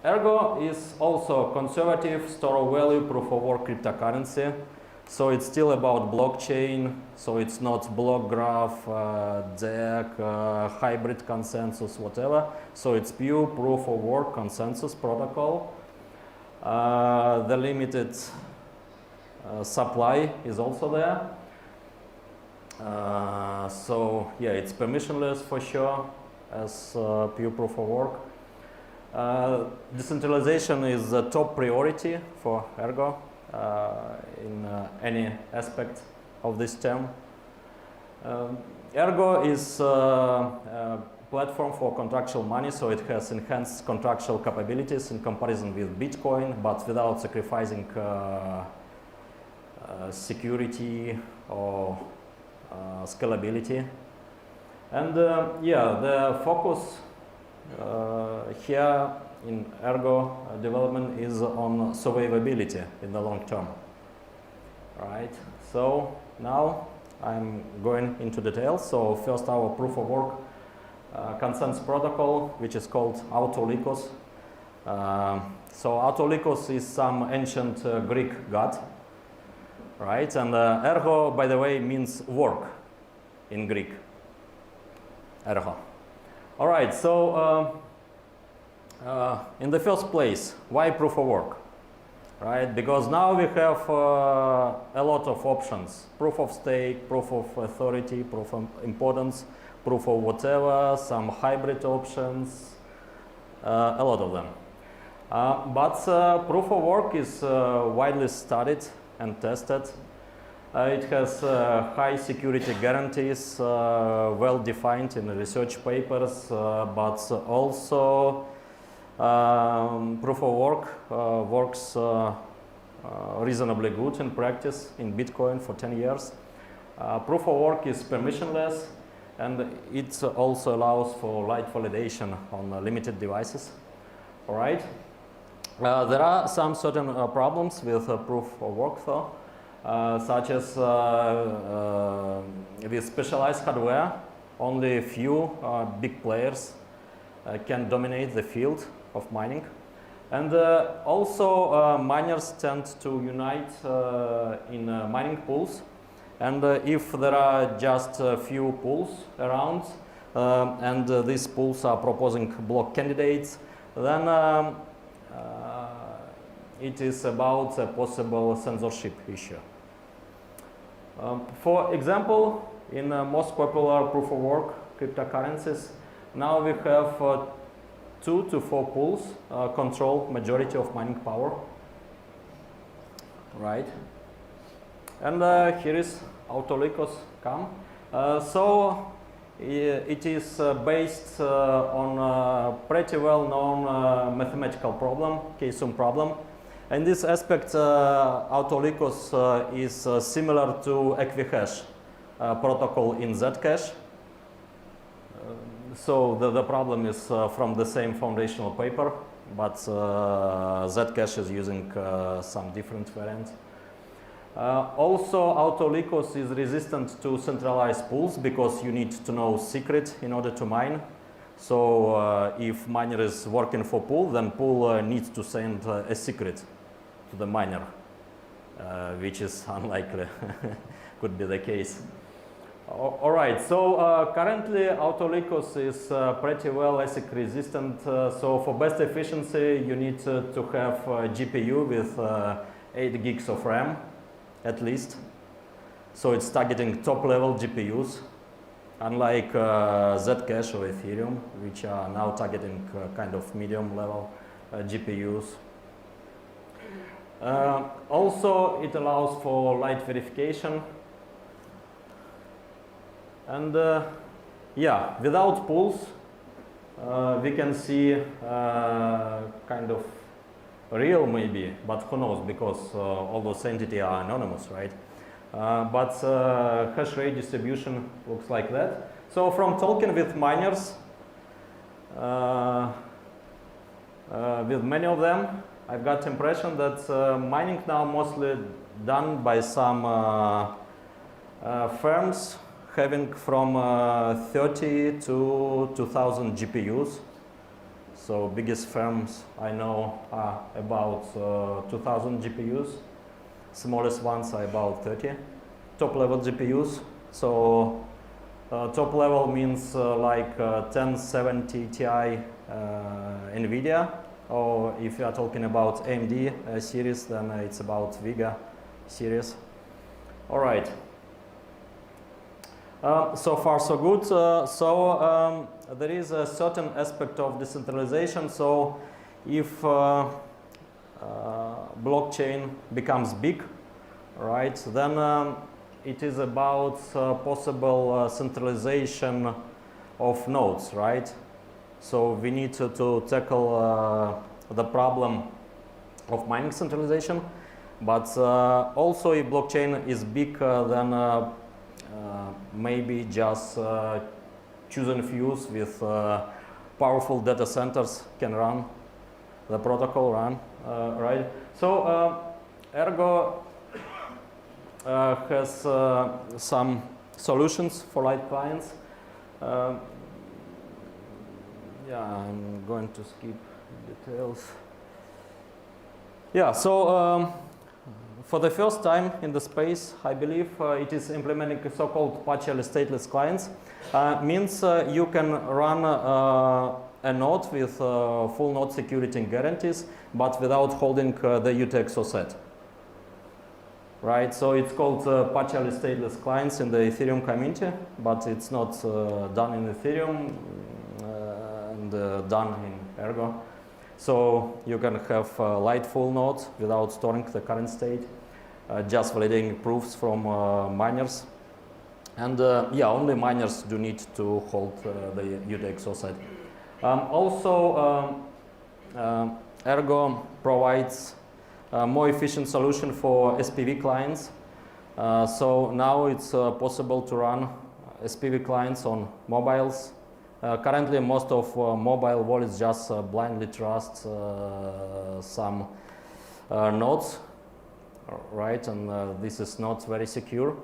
Ergo is also conservative store of value proof of work cryptocurrency. So it's still about blockchain. So it's not block graph, DEC, hybrid consensus, whatever. So it's pure proof of work consensus protocol. The limited supply is also there. So yeah, it's permissionless for sure as pure proof of work. Decentralization is a top priority for Ergo in any aspect of this term. Ergo is a platform for contractual money, so it has enhanced contractual capabilities in comparison with Bitcoin, but without sacrificing security or scalability. And yeah, the focus here in Ergo development is on survivability in the long term. Right. So now I'm going into details. So first, our proof of work consensus protocol, which is called Autolykos. So Autolykos is some ancient Greek god, right? And Ergo, by the way, means work in Greek. Ergo. All right. So in the first place, why proof of work? Right? Because now we have a lot of options: proof of stake, proof of authority, proof of importance, proof of whatever, some hybrid options, a lot of them. But proof of work is widely studied and tested. It has high security guarantees, well defined in research papers, but also proof of work works reasonably good in practice in Bitcoin for 10 years. Proof of work is permissionless, and it also allows for light validation on limited devices. All right. There are some certain problems with proof of work though, such as with specialized hardware, only a few big players can dominate the field of mining. And also miners tend to unite in mining pools. And if there are just a few pools around and these pools are proposing block candidates, then it is about a possible censorship issue. For example, in most popular proof of work cryptocurrencies, now we have 2 to 4 pools control majority of mining power. Right. And here is Autolykos come. So it is based on a pretty well-known mathematical problem, K-sum problem. In this aspect, Autolykos is similar to Equihash protocol in Zcash. So the problem is from the same foundational paper, but Zcash is using some different variant. Also, Autolykos is resistant to centralized pools because you need to know secret in order to mine. So if miner is working for pool, then pool needs to send a secret to the miner, which is unlikely, could be the case. All right, so currently Autolykos is pretty well ASIC resistant. So for best efficiency, you need to have a GPU with 8 gigs of RAM at least. So it's targeting top level GPUs, unlike Zcash or Ethereum, which are now targeting kind of medium level GPUs. Also, it allows for light verification. And yeah, without pools, we can see kind of real maybe, but who knows, because all those entities are anonymous, right? But hash rate distribution looks like that. So from talking with miners, with many of them, I've got impression that mining now mostly done by some firms having from 30 to 2,000 GPUs. So biggest firms I know are about 2000 GPUs. Smallest ones are about 30. Top level GPUs. So top level means like 1070 Ti NVIDIA, or if you are talking about AMD series, then it's about Vega series. All right. So far so good. There is a certain aspect of decentralization. So if blockchain becomes big, right, then it is about possible centralization of nodes, right? So we need to tackle the problem of mining centralization, but also if blockchain is big, then maybe just chosen fews with powerful data centers can run the protocol, right? So Ergo has some solutions for light clients. Yeah, I'm going to skip details. Yeah, so for the first time in the space, I believe it is implementing so-called partially stateless clients. Means you can run a node with full node security and guarantees, but without holding the UTXO set. Right, so it's called partially stateless clients in the Ethereum community, but it's not done in Ethereum and done in Ergo. So you can have light full node without storing the current state, just validating proofs from miners. And yeah, only miners do need to hold the UTXO set. Also, Ergo provides a more efficient solution for SPV clients. So now it's possible to run SPV clients on mobiles. Currently, most of mobile wallets just blindly trust some nodes, right? And this is not very secure.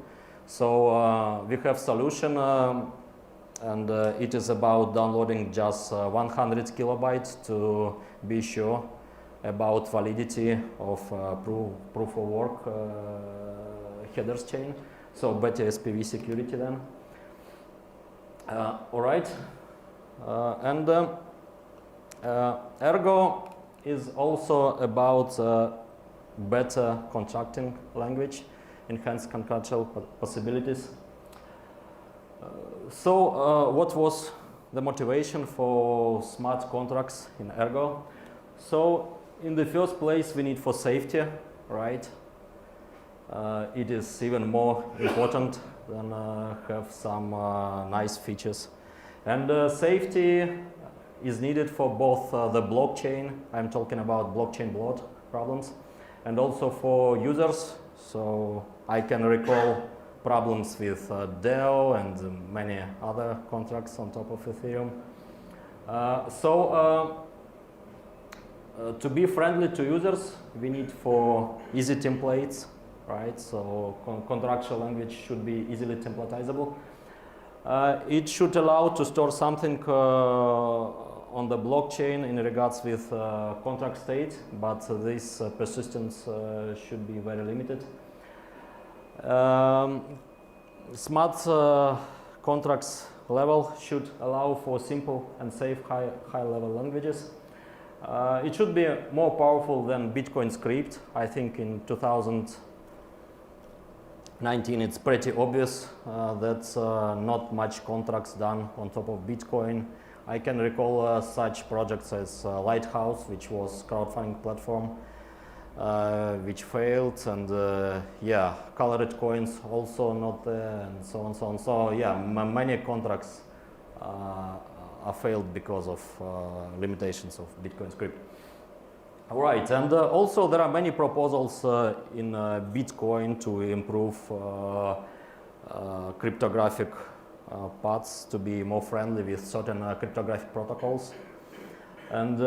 So we have solution, and it is about downloading just 100 kilobytes to be sure about validity of proof of work headers chain. So better SPV security then. All right. Ergo is also about better contracting language, enhanced contractual possibilities. So what was the motivation for smart contracts in Ergo? So in the first place, we need for safety, right? It is even more important than have some nice features. And safety is needed for both the blockchain, I'm talking about blockchain bloat problems, and also for users. So I can recall problems with DAO and many other contracts on top of Ethereum. To be friendly to users, we need for easy templates, right? So contractual language should be easily templatizable. It should allow to store something on the blockchain in regards with contract state, but this persistence should be very limited. Smart contracts level should allow for simple and safe high-level languages. It should be more powerful than Bitcoin script. I think in 2019 it's pretty obvious that not much contracts done on top of Bitcoin. I can recall such projects as Lighthouse, which was crowdfunding platform, which failed, and yeah, colored coins also not there, and so on, so on. So yeah, many contracts are failed because of limitations of Bitcoin script. All right, and also there are many proposals in Bitcoin to improve cryptographic paths to be more friendly with certain cryptographic protocols. And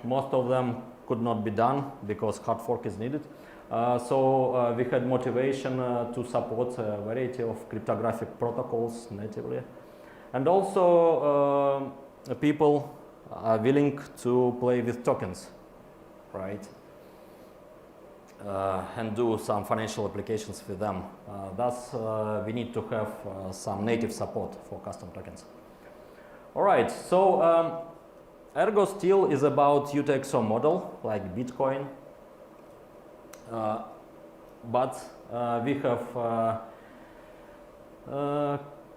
most of them could not be done because hard fork is needed. So we had motivation to support a variety of cryptographic protocols natively. And also people are willing to play with tokens, right? And do some financial applications with them. Thus, we need to have some native support for custom tokens. All right, so Ergo still is about UTXO model like Bitcoin, but we have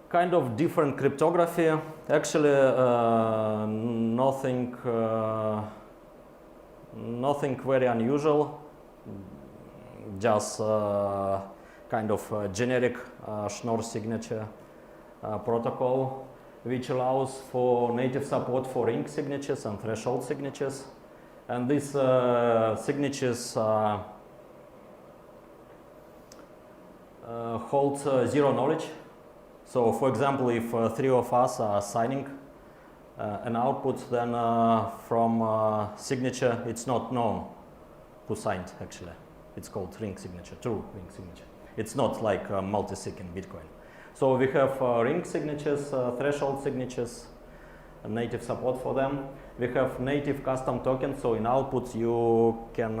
kind of different cryptography. Actually, nothing very unusual. Just kind of generic Schnorr signature protocol, which allows for native support for ring signatures and threshold signatures. And these signatures hold zero knowledge. So, for example, if three of us are signing an output, then from signature, it's not known who signed actually. It's called ring signature, true ring signature. It's not like multi-sig in Bitcoin. So we have ring signatures, threshold signatures, native support for them. We have native custom tokens, so in output you can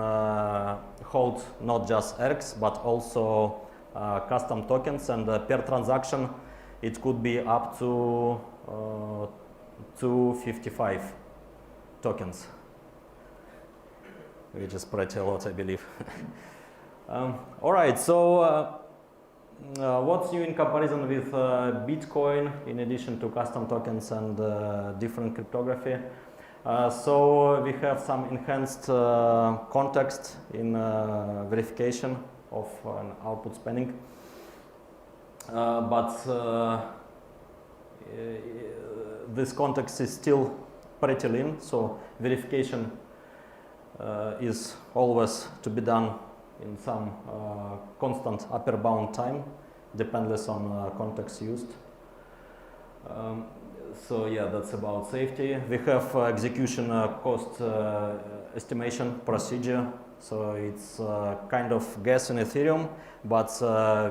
hold not just Ergs, but also custom tokens, and per transaction it could be up to 255 tokens, which is pretty a lot, I believe. All right, so what's new in comparison with Bitcoin in addition to custom tokens and different cryptography? So we have some enhanced context in verification of an output spending, but this context is still pretty lean, so verification is always to be done in some constant upper bound time, dependless on context used. So yeah, that's about safety. We have execution cost estimation procedure. So it's kind of gas in Ethereum, but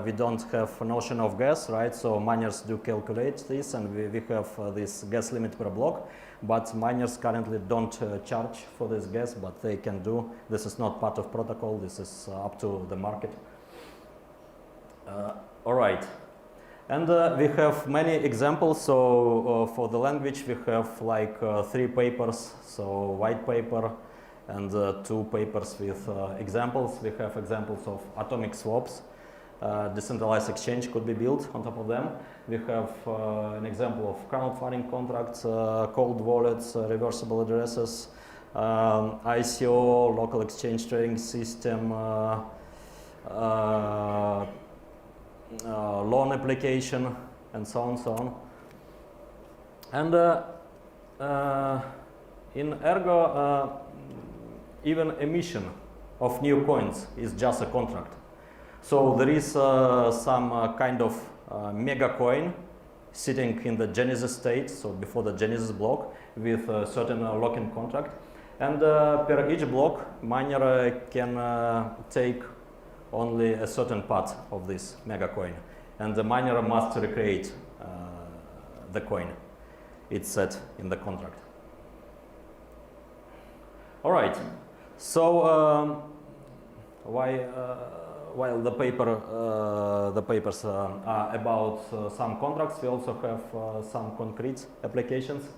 we don't have a notion of gas, right? So miners do calculate this, and we have this gas limit per block. But miners currently don't charge for this gas, but they can do. This is not part of protocol. This is up to the market. All right. And we have many examples. So for the language, we have like 3 papers. So white paper and 2 papers with examples. We have examples of atomic swaps. Decentralized exchange could be built on top of them. We have an example of crowdfunding contracts, cold wallets, reversible addresses, ICO, local exchange trading system, loan application, and so on, so on. And in Ergo, even emission of new coins is just a contract. So there is some kind of mega coin sitting in the genesis state, so before the genesis block, with a certain lock-in contract. And per each block, miner can take only a certain part of this mega coin. And the miner must recreate the coin. It's set in the contract. All right. So while the papers are about some contracts, we also have some concrete applications.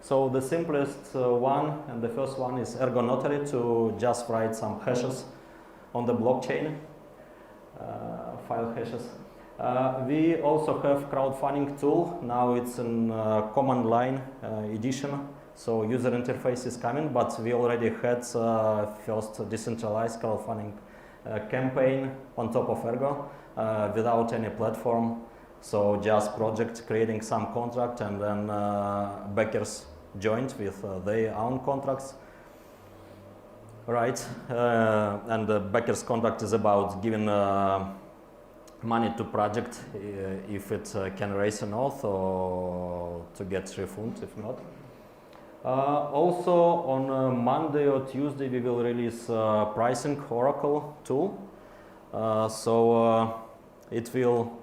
So the simplest one, and the first one, is Ergo Notary, to just write some hashes on the blockchain, file hashes. We also have crowdfunding tool. Now it's in command line edition, so user interface is coming, but we already had first decentralized crowdfunding campaign on top of Ergo without any platform. So just project creating some contract, and then backers joined with their own contracts. Right, and the backers contract is about giving money to project if it can raise an auth, or to get refund if not. Also on Monday or Tuesday we will release pricing Oracle tool. So it will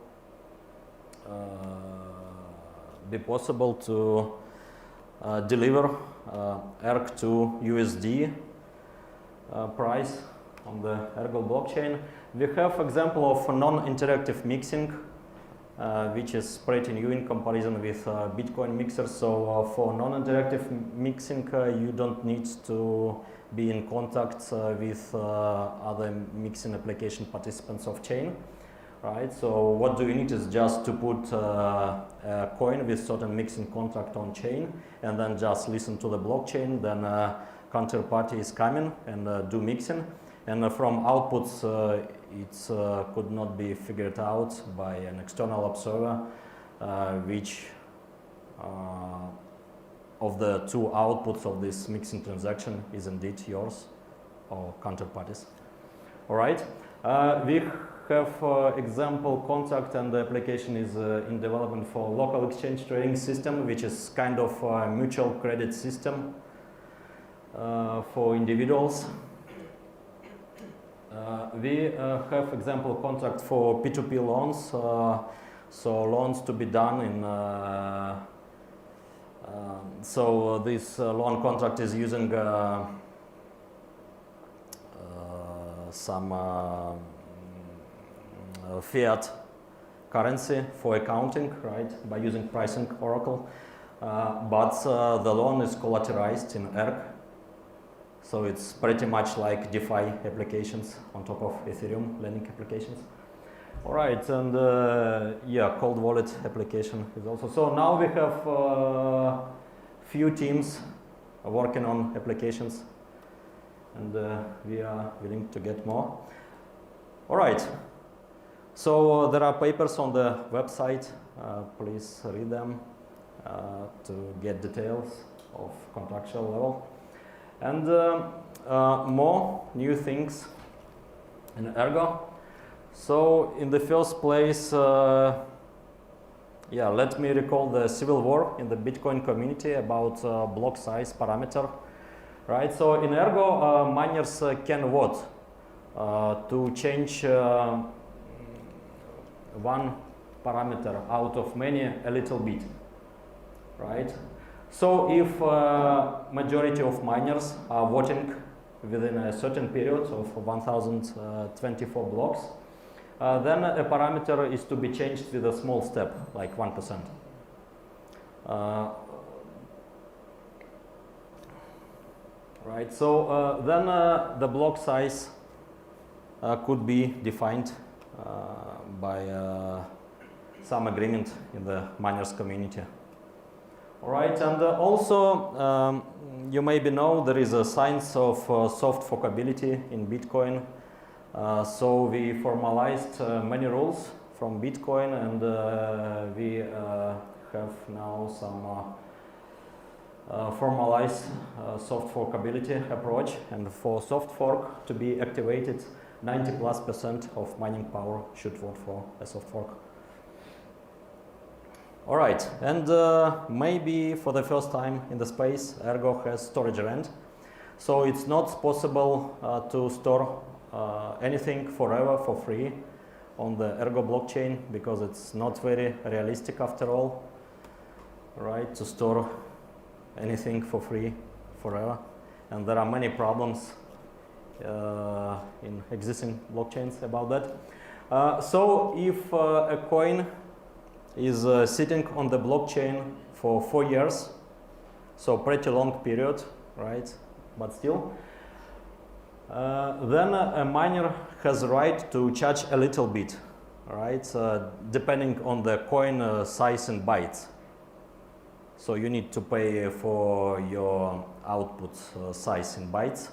be possible to deliver Erg to USD price on the Ergo blockchain. We have example of non-interactive mixing, which is pretty new in comparison with Bitcoin mixers. So for non-interactive mixing, you don't need to be in contact with other mixing application participants of chain, right? So what do you need is just to put a coin with certain mixing contract on chain, and then just listen to the blockchain. Then counterparty is coming and do mixing, and from outputs it could not be figured out by an external observer which of the two outputs of this mixing transaction is indeed yours or counterparties. All right, we have example contract, and the application is in development for local exchange trading system, which is kind of a mutual credit system for individuals. We have example contract for P2P loans, so loans to be done in so this loan contract is using some fiat currency for accounting, right, by using pricing Oracle, but the loan is collateralized in Erg. So it's pretty much like DeFi applications on top of Ethereum lending applications. All right, and yeah, cold wallet application is also. So now we have few teams working on applications, and we are willing to get more. All right, so there are papers on the website. Please read them to get details of contractual level. And more new things in Ergo. So in the first place, yeah, let me recall the civil war in the Bitcoin community about block size parameter, right? So in Ergo, miners can vote to change one parameter out of many a little bit, right? So if majority of miners are voting within a certain period of 1024 blocks, then a parameter is to be changed with a small step, like 1%. Right, so then the block size could be defined by some agreement in the miners community. All right, and also you maybe know there is a science of soft-forkability in Bitcoin. So we formalized many rules from Bitcoin, and we have now some formalized soft-forkability approach. And for soft fork to be activated, 90+% of mining power should vote for a soft fork. All right, and maybe for the first time in the space, Ergo has storage rent. So it's not possible to store anything forever for free on the Ergo blockchain, because it's not very realistic after all, right, to store anything for free forever. And there are many problems in existing blockchains about that. So if a coin is sitting on the blockchain for 4 years, so pretty long period, right? But still, then a miner has right to charge a little bit, right? Depending on the coin size in bytes. So you need to pay for your output size in bytes,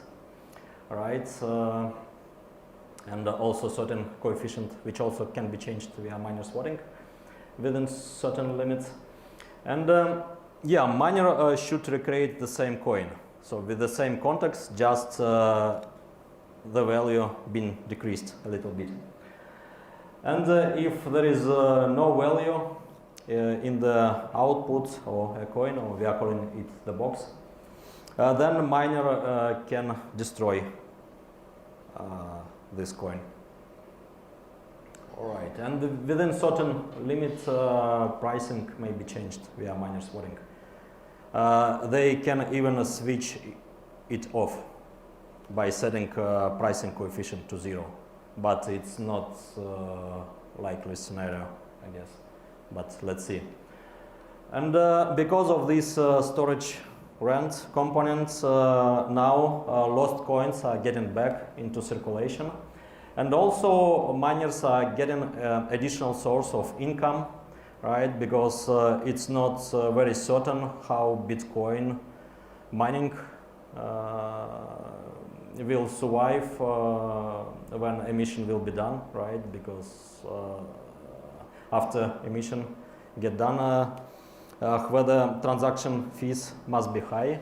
right? And also certain coefficient, which also can be changed via miners voting within certain limits. And yeah, miner should recreate the same coin. So with the same context, just the value been decreased a little bit. And if there is no value in the output or a coin, or we are calling it the box, then miner can destroy this coin. All right, and within certain limit, pricing may be changed via miners voting. they can even switch it off by setting pricing coefficient to 0. But it's not likely scenario, I guess. But let's see. And because of this storage rent components, now lost coins are getting back into circulation. And also miners are getting additional source of income, right? Because it's not very certain how Bitcoin mining will survive when emission will be done, right? Because after emission get done, whether transaction fees must be high,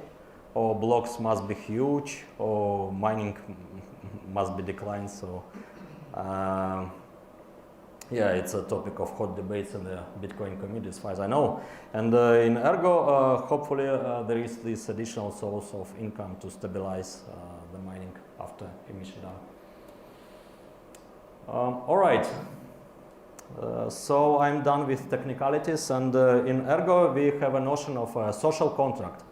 or blocks must be huge, or mining must be declined. So yeah, it's a topic of hot debates in the Bitcoin community as far as I know. And in Ergo, hopefully there is this additional source of income to stabilize the mining after emission done. All right. So I'm done with technicalities, and in Ergo we have a notion of a social contract.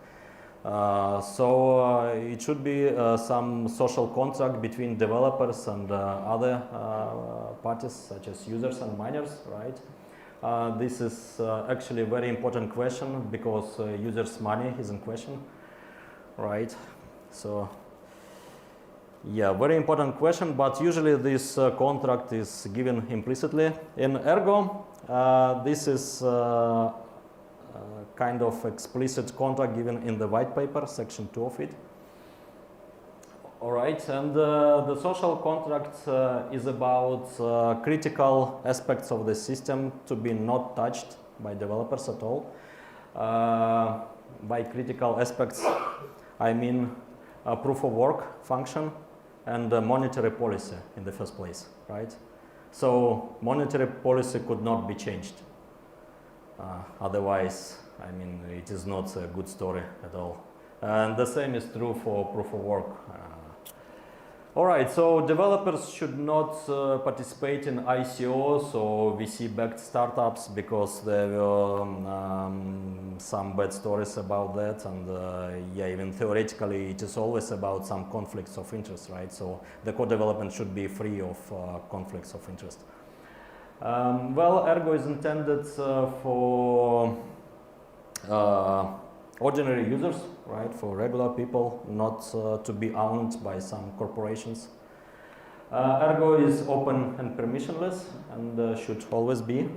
So it should be some social contract between developers and other parties such as users and miners, right? This is actually a very important question because users' money is in question, right? So yeah, very important question, but usually this contract is given implicitly. In Ergo, this is kind of explicit contract given in the white paper, section 2 of it. All right, and the social contract is about critical aspects of the system to be not touched by developers at all. By critical aspects, I mean a proof of work function and a monetary policy in the first place, right? So monetary policy could not be changed. Otherwise, I mean, it is not a good story at all. And the same is true for proof of work. All right, so developers should not participate in ICOs or VC-backed startups because there were some bad stories about that, and yeah, even theoretically it is always about some conflicts of interest, right? So the code development should be free of conflicts of interest. Well, Ergo is intended for ordinary users, right, for regular people, not to be owned by some corporations. Ergo is open and permissionless and should always be.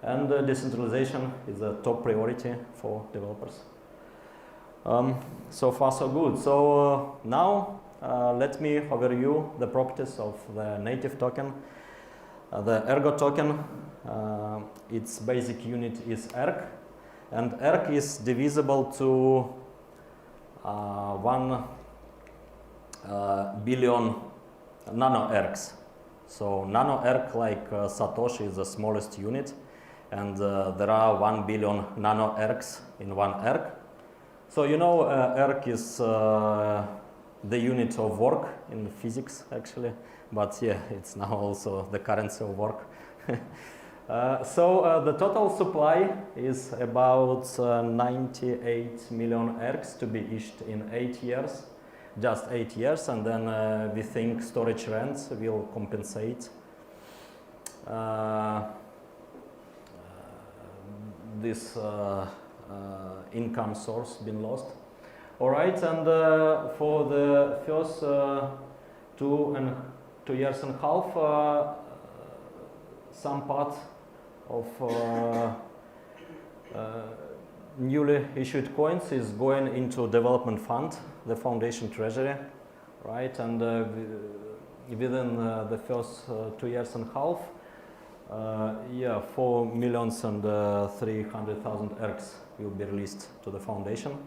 And decentralization is a top priority for developers. So far so good. So now let me overview the properties of the native token. The Ergo token, its basic unit is Erg. And Erg is divisible to 1 billion nano Ergs. So nano Erg, like Satoshi, is the smallest unit, and there are 1 billion nano Ergs in one Erg. So you know, Erg is the unit of work in physics, actually, but yeah, it's now also the currency of work. So the total supply is about 98 million Ergs to be issued in 8 years, just 8 years, and then we think storage rents will compensate this income source been lost. All right, and for the first 2 years and a half, some part of newly issued coins is going into development fund, the foundation treasury, right? And within the first 2 years and a half, yeah, 4,300,000 Ergs will be released to the foundation.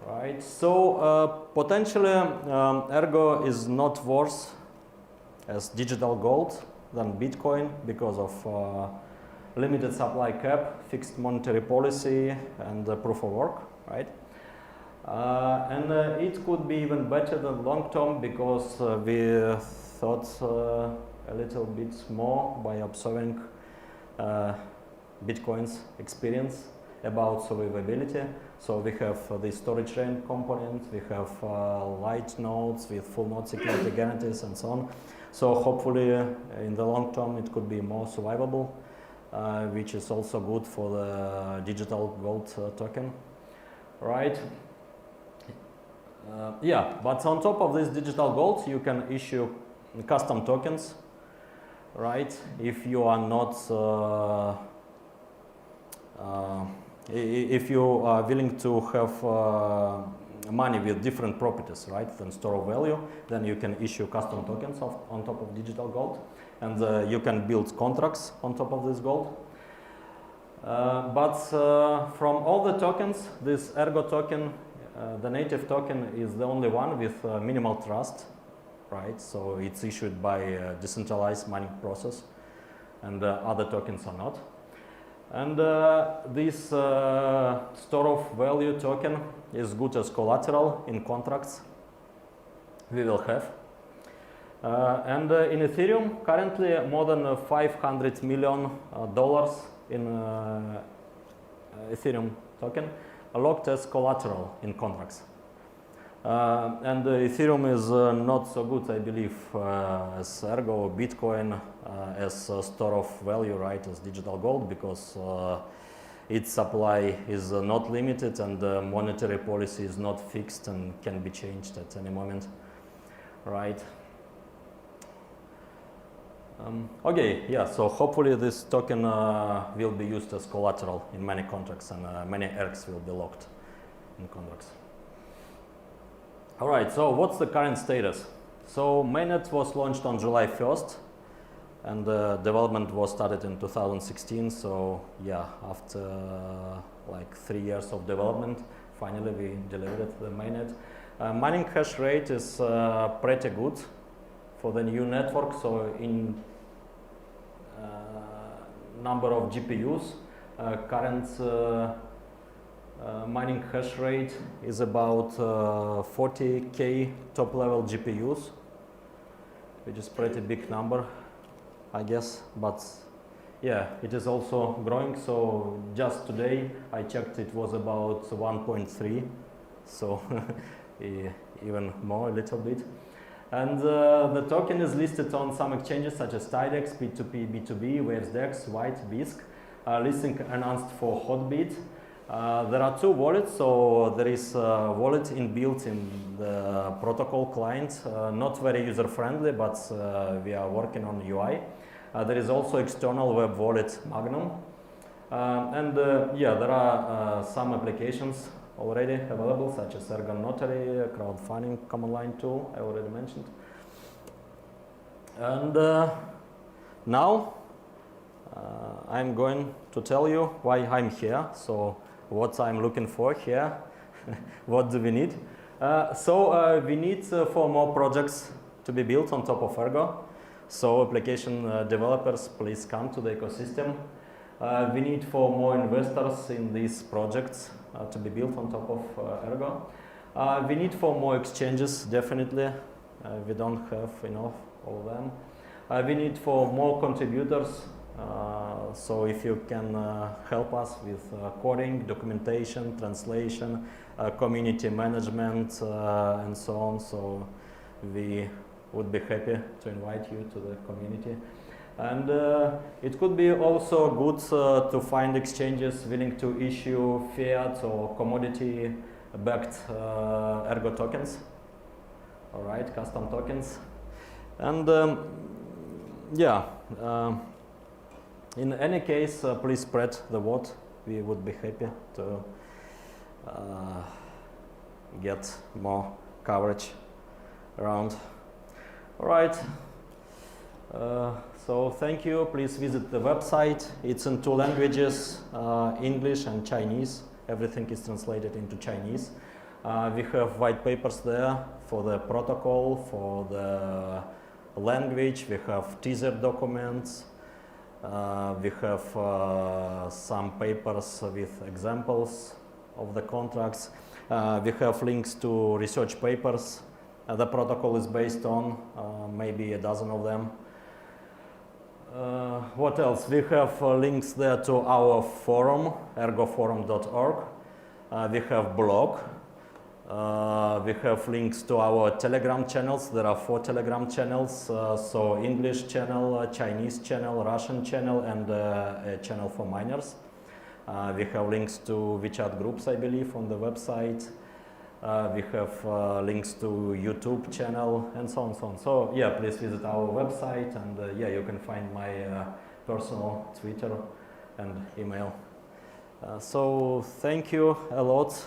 Right, so potentially Ergo is not worse as digital gold than Bitcoin because of limited supply cap, fixed monetary policy, and proof of work, right? And it could be even better than long term because we thought a little bit more by observing Bitcoin's experience. about survivability. So we have the storage chain component, we have light nodes with full node security guarantees and so on. So hopefully in the long term it could be more survivable, which is also good for the digital gold token, right? Yeah, but on top of this digital gold, you can issue custom tokens, right? If you are not, if you are willing to have money with different properties, right, than store of value, then you can issue custom tokens on top of digital gold, and you can build contracts on top of this gold. But from all the tokens, this Ergo token, the native token is the only one with minimal trust, right? So it's issued by a decentralized mining process, and other tokens are not. And this store of value token is good as collateral in contracts we will have. And in Ethereum, currently more than $500 million in Ethereum token locked as collateral in contracts. And Ethereum is not so good, I believe, as Ergo or Bitcoin as a store of value, right, as digital gold, because its supply is not limited and the monetary policy is not fixed and can be changed at any moment, right? Okay, yeah, so hopefully this token will be used as collateral in many contracts, and many Ergs will be locked in contracts. All right, so what's the current status? So mainnet was launched on July 1st, and development was started in 2016. So yeah, after like 3 years of development, finally we delivered the mainnet. Mining hash rate is pretty good for the new network. So in number of GPUs, current mining hash rate is about 40K top level GPUs, which is pretty big number, I guess, but yeah, it is also growing. So just today I checked, it was about 1.3, so even more a little bit. And the token is listed on some exchanges such as Tidex, P2P, B2B, WavesDex, White, BISC, listing announced for Hotbit. There are two wallets, so there is a wallet inbuilt in the protocol client, not very user-friendly, but we are working on UI. There is also external web wallet Magnum. Yeah, there are some applications already available, such as Ergo Notary, crowdfunding command line tool, I already mentioned. And now I'm going to tell you why I'm here. So what I'm looking for here, what do we need? We need for more projects to be built on top of Ergo. So application developers, please come to the ecosystem. We need for more investors in these projects to be built on top of Ergo. We need for more exchanges, definitely. We don't have enough of them. We need for more contributors. So if you can help us with coding, documentation, translation, community management, and so on, so we would be happy to invite you to the community. And it could be also good to find exchanges willing to issue fiat or commodity-backed Ergo tokens. All right, custom tokens. And yeah, in any case, please spread the word. We would be happy to get more coverage around. All right. So thank you. Please visit the website. It's in 2 languages, English and Chinese. Everything is translated into Chinese. We have white papers there for the protocol, for the language. We have teaser documents. We have some papers with examples of the contracts. We have links to research papers the protocol is based on, maybe a dozen of them. What else? We have links there to our forum, ergoforum.org. We have blog. We have links to our Telegram channels. There are 4 Telegram channels. So English channel, Chinese channel, Russian channel, and a channel for miners. We have links to WeChat groups, I believe, on the website. We have links to YouTube channel and so on and so on. So yeah, please visit our website, and yeah, you can find my personal Twitter and email. So thank you a lot